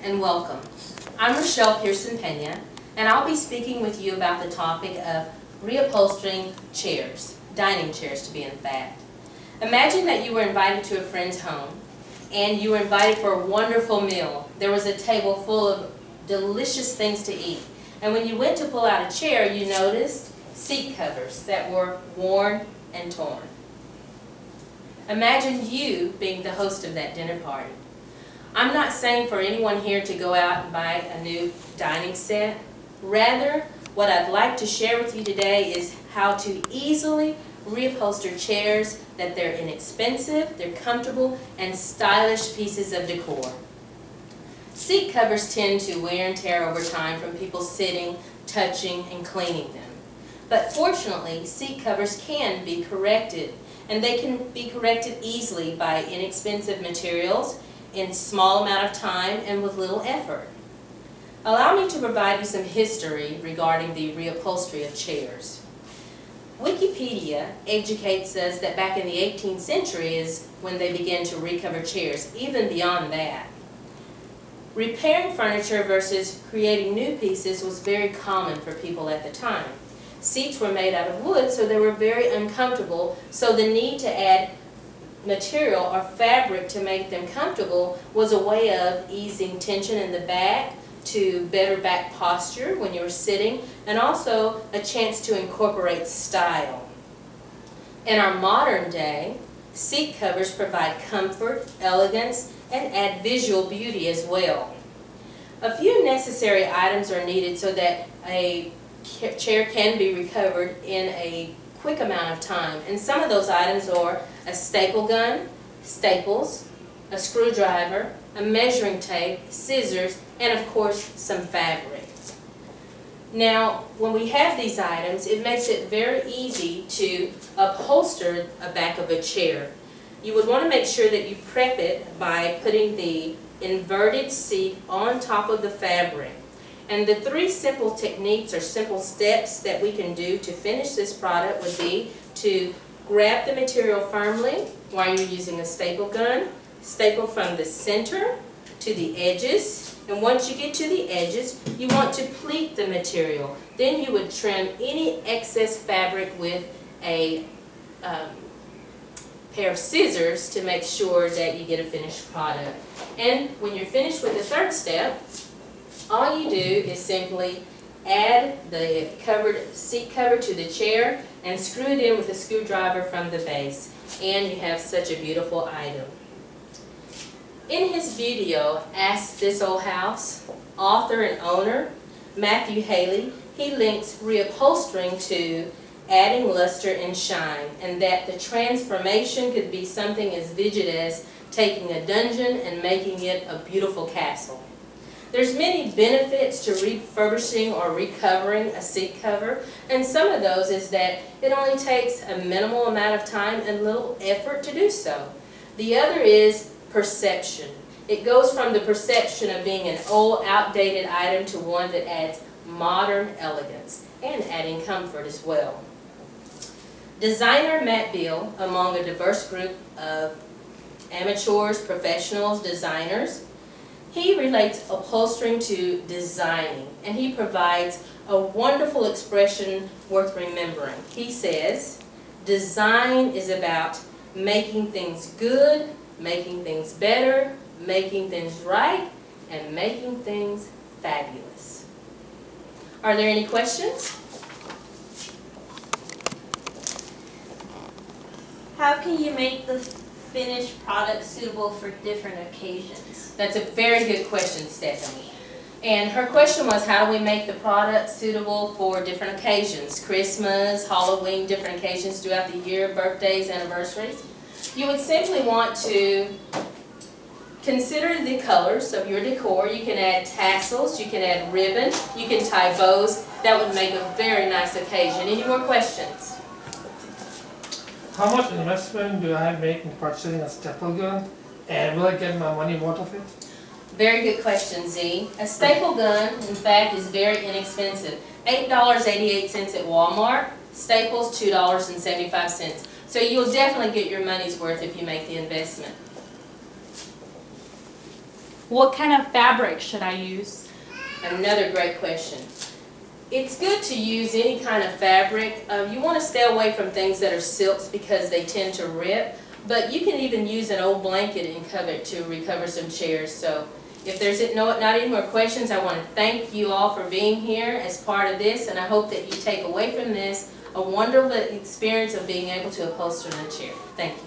and welcome. I'm Rachelle Pearson Pena, and I'll be speaking with you about the topic of reupholstering chairs, dining chairs to be in fact. Imagine that you were invited to a friend's home, and you were invited for a wonderful meal. There was a table full of delicious things to eat, and when you went to pull out a chair, you noticed seat covers that were worn and torn. Imagine you being the host of that dinner party. I'm not saying for anyone here to go out and buy a new dining set. Rather, what I'd like to share with you today is how to easily reupholster chairs that they're inexpensive, they're comfortable, and stylish pieces of decor. Seat covers tend to wear and tear over time from people sitting, touching, and cleaning them. But fortunately, seat covers can be corrected, and they can be corrected easily by inexpensive materials in small amount of time and with little effort. Allow me to provide you some history regarding the reupholstery of chairs. Wikipedia educates us that back in the 18th century is when they began to recover chairs, even beyond that. Repairing furniture versus creating new pieces was very common for people at the time. Seats were made out of wood, so they were very uncomfortable, so the need to add material or fabric to make them comfortable was a way of easing tension in the back, to better back posture when you were sitting, and also a chance to incorporate style. In our modern day, seat covers provide comfort, elegance, and add visual beauty as well. A few necessary items are needed so that a chair can be recovered in a quick amount of time, and some of those items are a staple gun, staples, a screwdriver, a measuring tape, scissors, and of course some fabric. Now, when we have these items, it makes it very easy to upholster a back of a chair. You would want to make sure that you prep it by putting the inverted seat on top of the fabric. And the three simple techniques or simple steps that we can do to finish this product would be to grab the material firmly while you're using a staple gun, staple from the center to the edges, and once you get to the edges, you want to pleat the material. Then you would trim any excess fabric with a pair of scissors to make sure that you get a finished product. And when you're finished with the third step, all you do is simply add the seat cover to the chair and screw it in with a screwdriver from the base, and you have such a beautiful item. In his video, Ask This Old House, author and owner Matthew Haley, he links reupholstering to adding luster and shine, and that the transformation could be something as vivid as taking a dungeon and making it a beautiful castle. There's many benefits to refurbishing or recovering a seat cover, and some of those is that it only takes a minimal amount of time and little effort to do so. The other is perception. It goes from the perception of being an old, outdated item to one that adds modern elegance and adding comfort as well. Designer Matt Beal, among a diverse group of amateurs, professionals, designers, he relates upholstering to designing, and he provides a wonderful expression worth remembering. He says, design is about making things good, making things better, making things right, and making things fabulous. Are there any questions? How can you make the finished product suitable for different occasions? That's a very good question, Stephanie. And her question was, how do we make the product suitable for different occasions? Christmas, Halloween, different occasions throughout the year, birthdays, anniversaries. You would simply want to consider the colors of your decor. You can add tassels, you can add ribbon, you can tie bows. That would make a very nice occasion. Any more questions? How much investment do I make in purchasing a staple gun, and will I get my money worth of it? Very good question, Z. A staple gun, in fact, is very inexpensive. $8.88 at Walmart. Staples, $2.75. So you'll definitely get your money's worth if you make the investment. What kind of fabric should I use? Another great question. It's good to use any kind of fabric. You want to stay away from things that are silks because they tend to rip, but you can even use an old blanket and cover it to recover some chairs. So if there's not any more questions, I want to thank you all for being here as part of this, and I hope that you take away from this a wonderful experience of being able to upholster in a chair. Thank you.